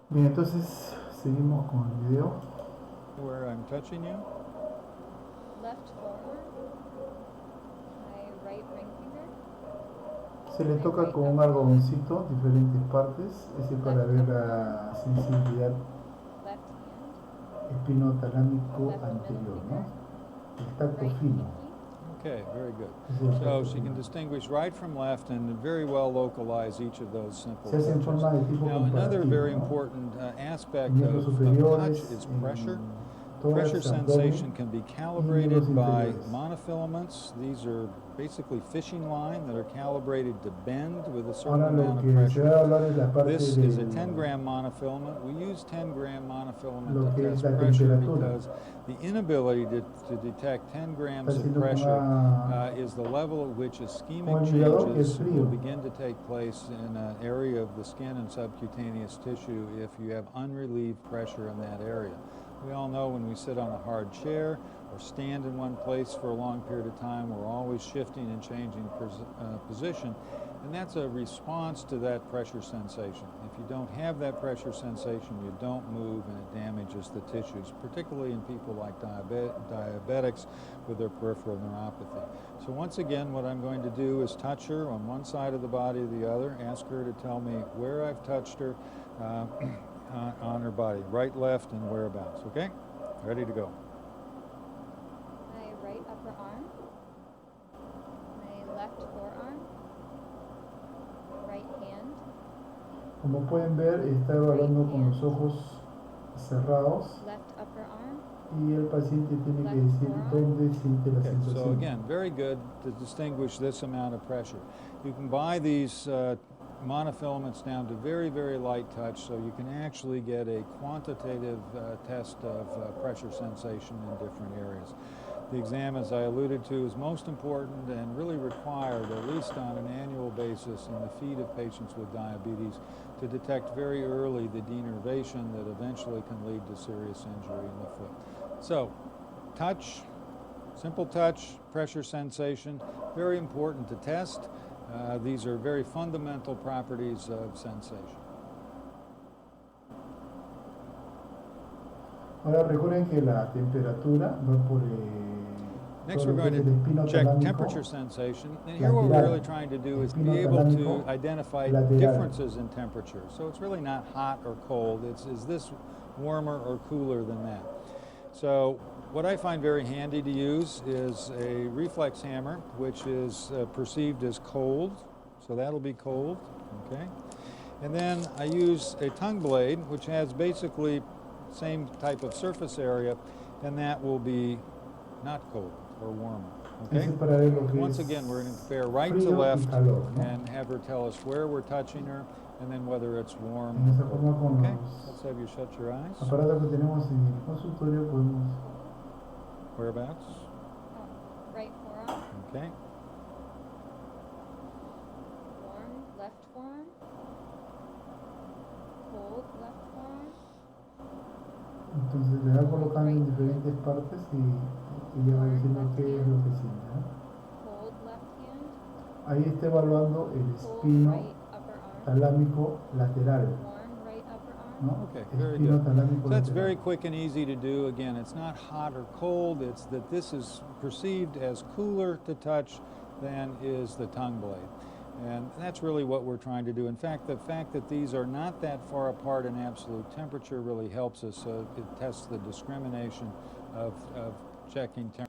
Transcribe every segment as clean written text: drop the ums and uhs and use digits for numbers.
Bien, entonces seguimos con el video. Where I'm touching you. Left forearm. My right ring finger. Se le toca con un algodoncito diferentes partes, ese para ver la sensibilidad Left hand. espinotalámico Left anterior, middle ¿no? finger. El tacto Right fino. pinky. Okay, very good. Ese es el So tacto she can fino. distinguish right from left and very well localize each of those simple Se hace en touches. forma de tipo Now, another comparativo, very ¿no? important aspect Miembros of superiores, touch is pressure. tórax, Pressure abdomen sensation can be y miembros calibrated by inferiores. monofilaments. These are basically fishing line that are calibrated to bend with a certain Ahora lo amount of que se pressure. va a hablar es la parte This de is a 10-gram monofilament. We use 10-gram monofilament lo to que es test la pressure temperatura. because the inability to detect 10 grams Está of haciendo pressure con is the level at which con ischemic el vibrador, que es changes frío. will begin to take place in an area of the skin and subcutaneous tissue if you have unrelieved pressure in that area. We all know when we sit on a hard chair or stand in one place for a long period of time, we're always shifting and changing position, and that's a response to that pressure sensation. If you don't have that pressure sensation, you don't move, and it damages the tissues, particularly in people like diabetics with their peripheral neuropathy. So once again, what I'm going to do is touch her on one side of the body or the other, ask her to tell me where I've touched her on her body, right, left, and whereabouts, okay? Ready to go. My right upper arm. My left forearm. Right hand. Como pueden ver, está evaluando con los ojos cerrados Left upper arm. y el paciente tiene que decir dónde siente la Okay, so sensación. again, very good to distinguish this amount of pressure. You can buy these monofilaments down to very, very light touch, so you can actually get a quantitative test of pressure sensation in different areas. The exam, as I alluded to, is most important and really required, at least on an annual basis, in the feet of patients with diabetes to detect very early the denervation that eventually can lead to serious injury in the foot. So, touch, simple touch, pressure sensation, very important to test. These are very fundamental properties of sensation. Ahora recuerden que la temperatura va por Next, todo we're lo que going es el to check espinotalámico temperature sensation. And here what we're really trying to do is be able to identify differences in temperature. So it's really not hot or cold. It's, is this warmer or cooler than that? So what I find very handy to use is a reflex hammer, which is perceived as cold. So that'll be cold, okay? And then I use a tongue blade, which has basically same type of surface area, and that will be not cold or warmer. Okay? Once again, we're going to compare right to left and have her tell us where we're touching her and then whether it's warm or cold. Okay? Let's have you shut your eyes. Aparato que tenemos en el consultorio podemos. Whereabouts? Right forearm. Okay. Warm left forearm. Cold left forearm. Entonces le va colocando en diferentes partes y ella va diciendo qué es lo que siente, ¿no? Cold left hand. Ahí está evaluando el espino talámico lateral. Warm right upper arm. ¿No? Okay, very good. So that's lateral. very quick and easy to do. Again, it's not hot or cold. It's that this is perceived as cooler to touch than is the tongue blade. And that's really what we're trying to do. In fact, the fact that these are not that far apart in absolute temperature really helps us. It tests the discrimination of checking temperature.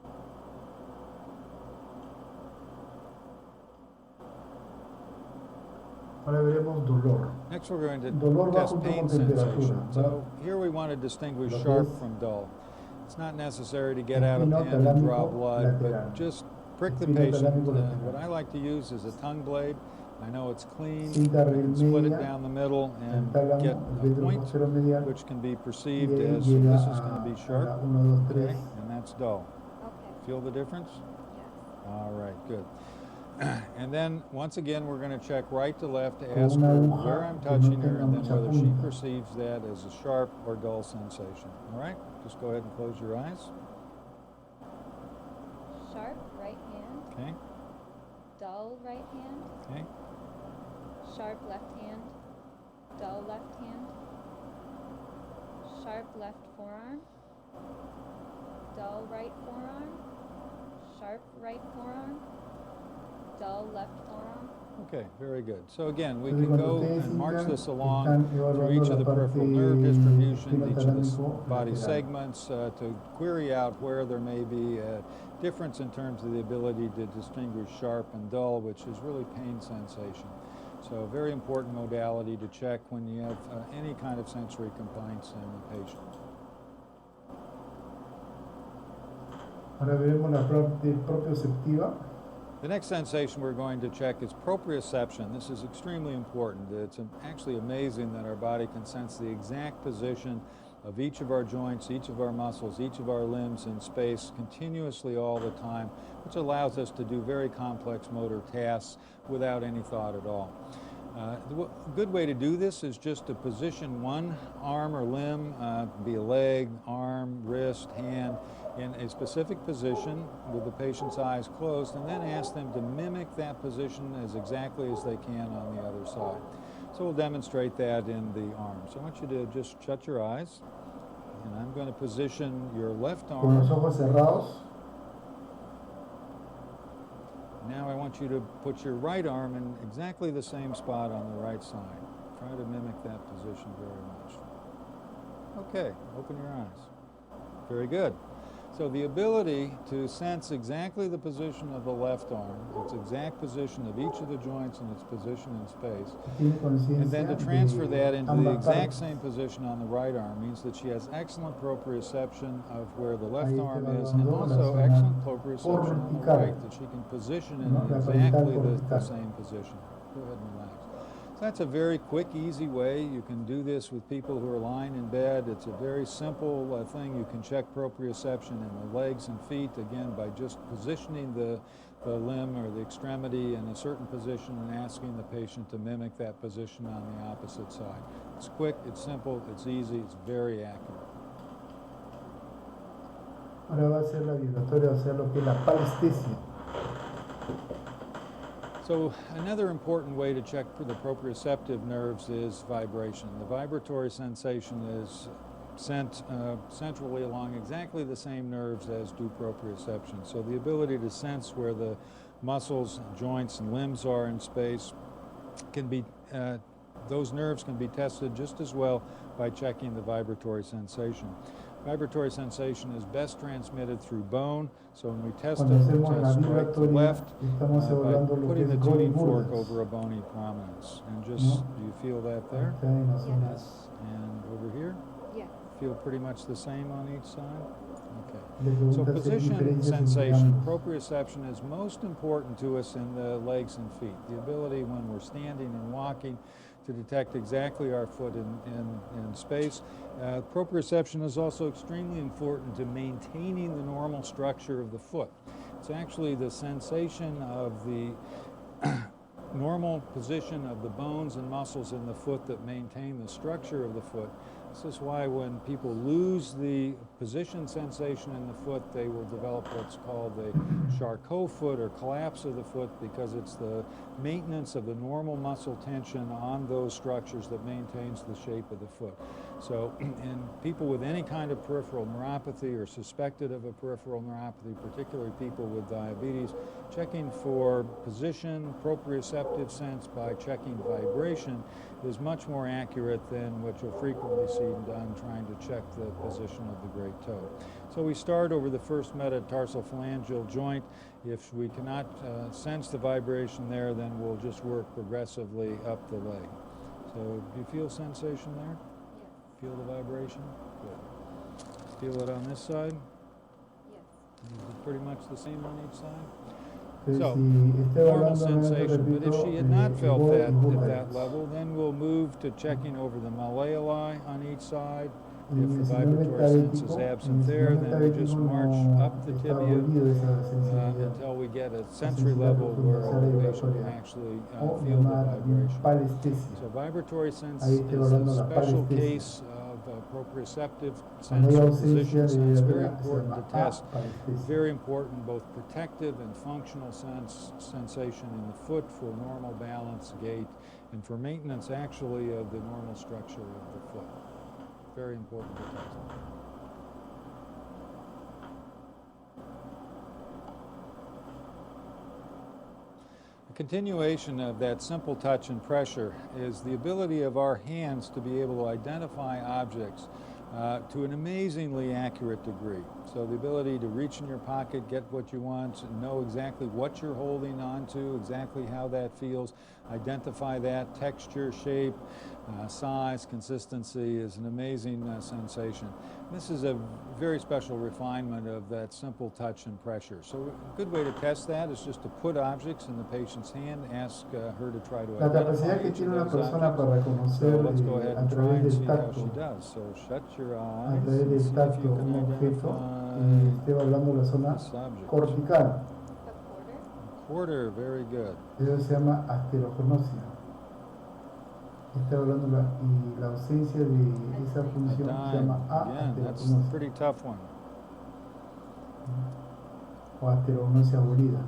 Ahora veremos dolor. Next, we're going to Dolor va test junto pain con temperatura. sensation. ¿Va? So here we want to distinguish Lo que sharp es from dull. It's not necessary to get out of espino pen and draw talámico blood, lateral. but just prick the Espino patient. talámico lateral. What I like to use is a tongue blade. I know it's clean. Cinta I can split it media, down the middle and el tálamo, get el a point, ventrocostalomedial, which can be y perceived de ahí as llega this is going to be a sharp, la 1, 2, 3. okay, and that's dull. Okay. Feel the difference? Yes. All right, good. And then, once again, we're going to check right to left to Con ask una her aguja where I'm que no touching her tenga and then mucha whether she punta. perceives that as a sharp or dull sensation. All right? Just go ahead and close your eyes. Sharp right hand. Okay? Dull right hand. Okay? Sharp left hand. Dull left hand. Sharp left forearm. Dull right forearm. Sharp right forearm. Dull left forearm. Okay, very good. So again, we Entonces, can cuando go ustedes and march hincan, this along están through evaluando each of la the parte peripheral nerve distribution, each of the espinotalámico body lateral. segments, to query out where there may be a difference in terms of the ability to distinguish sharp and dull, which is really pain sensation. So a very important modality to check when you have any kind of sensory complaints in the patient. Ahora veremos la parte proprioceptiva. The next sensation we're going to check is proprioception. This is extremely important. It's actually amazing that our body can sense the exact position of each of our joints, each of our muscles, each of our limbs in space continuously all the time, which allows us to do very complex motor tasks without any thought at all. A good way to do this is just to position one arm or limb, be a leg, arm, wrist, hand, in a specific position with the patient's eyes closed, and then ask them to mimic that position as exactly as they can on the other side. So we'll demonstrate that in the arm. So I want you to just shut your eyes, and I'm going to position your left Con los arm. ojos cerrados. Now I want you to put your right arm in exactly the same spot on the right side. Try to mimic that position very much. Okay, open your eyes. Very good. So the ability to sense exactly the position of the left arm, its exact position of each of the joints and its position in space, and then to transfer that into the exact same position on the right arm means that she has excellent proprioception of where the left arm is, and also excellent proprioception on the right, that she can position in exactly the same position. Go ahead and relax. So that's a very quick, easy way. You can do this with people who are lying in bed. It's a very simple thing. You can check proprioception in the legs and feet, again, by just positioning the limb or the extremity in a certain position and asking the patient to mimic that position on the opposite side. It's quick, it's simple, it's easy, it's very accurate. Ahora va a ser la vibratoria, o sea, lo que es la palestesia. So another important way to check for the proprioceptive nerves is vibration. The vibratory sensation is sent centrally along exactly the same nerves as do proprioception. So the ability to sense where the muscles, joints, and limbs are in space can be, those nerves can be tested just as well by checking the vibratory sensation. Vibratory sensation is best transmitted through bone, so when we test it, we test right to left by putting the tuning fork over a bony prominence. And just, do you feel that there? Yes. And over here? Yes. Feel pretty much the same on each side? Okay. So position sensation, proprioception is most important to us in the legs and feet. The ability when we're standing and walking to detect exactly our foot in space. Proprioception is also extremely important to maintaining the normal structure of the foot. It's actually the sensation of the normal position of the bones and muscles in the foot that maintain the structure of the foot. This is why when people lose the position sensation in the foot, they will develop what's called a Charcot foot or collapse of the foot, because it's the maintenance of the normal muscle tension on those structures that maintains the shape of the foot. So in people with any kind of peripheral neuropathy or suspected of a peripheral neuropathy, particularly people with diabetes, checking for position, proprioceptive sense by checking vibration is much more accurate than what you'll frequently see done trying to check the position of the great toe. So we start over the first metatarsal phalangeal joint. If we cannot sense the vibration there, then we'll just work progressively up the leg. So do you feel sensation there? Yes. Feel the vibration? Good. Feel it on this side? Yes. Is it pretty much the same on each side? Entonces, So, si esté normal evaluando, nuevamente sensation, but if repito, she had not felt voy that y busco at that eso. level, then we'll move to checking over the malleoli on each side. If the En el síndrome vibratory sense is diabético, en el absent there, síndrome then we just diabético march no up the está tibia abolido esa sensibilidad. until we get a sensory level where profunda, the sea patient can vibratoria, actually o feel the llamada también vibration. palestesia. So vibratory sense Ahí is estoy a evaluando la special palestesia. case of proprioceptive Cuando sense hay or ausencia position de sense. Very vibratora, se important llama to test. apalestesia. Very important, both protective and functional sensation in the foot for normal balance, gait, and for maintenance actually of the normal structure of the foot. Very important to test. A continuation of that simple touch and pressure is the ability of our hands to be able to identify objects to an amazingly accurate degree. So the ability to reach in your pocket, get what you want, know exactly what you're holding on to, exactly how that feels, identify that, texture, shape, size, consistency is an amazing sensation. This is a very special refinement of that simple touch and pressure. So a good way to test that is just to put objects in the patient's hand, ask her to try to La identify capacidad que each of tiene una those persona objects. para So reconocer let's go ahead a and try través and del see how tacto, she does. So shut your a eyes través and del see if tacto, you can un objeto, identify esté evaluando la zona this object. cortical. A quarter. Quarter, very good. Eso se llama asterognosia. Está evaluando y la ausencia de esa A función se dime. llama Again, that's a asterognosia pretty tough one. o asterognosia abolida.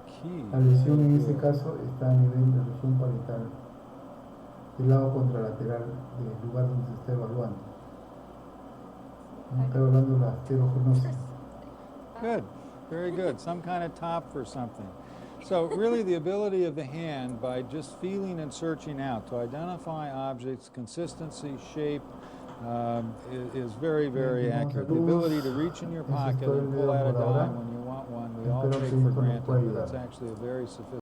Key. La lesión en Very ese good. caso está a nivel de la región parietal, del lado contralateral del lugar donde se está evaluando. Está evaluando la asterognosia. Good, very good. Some kind of top for something. So really the ability of the hand by just feeling and searching out to identify objects, consistency, shape, is very, very accurate. The ability to reach in your pocket and pull out a dime when you want one, we all take for granted, but it's actually a very sophisticated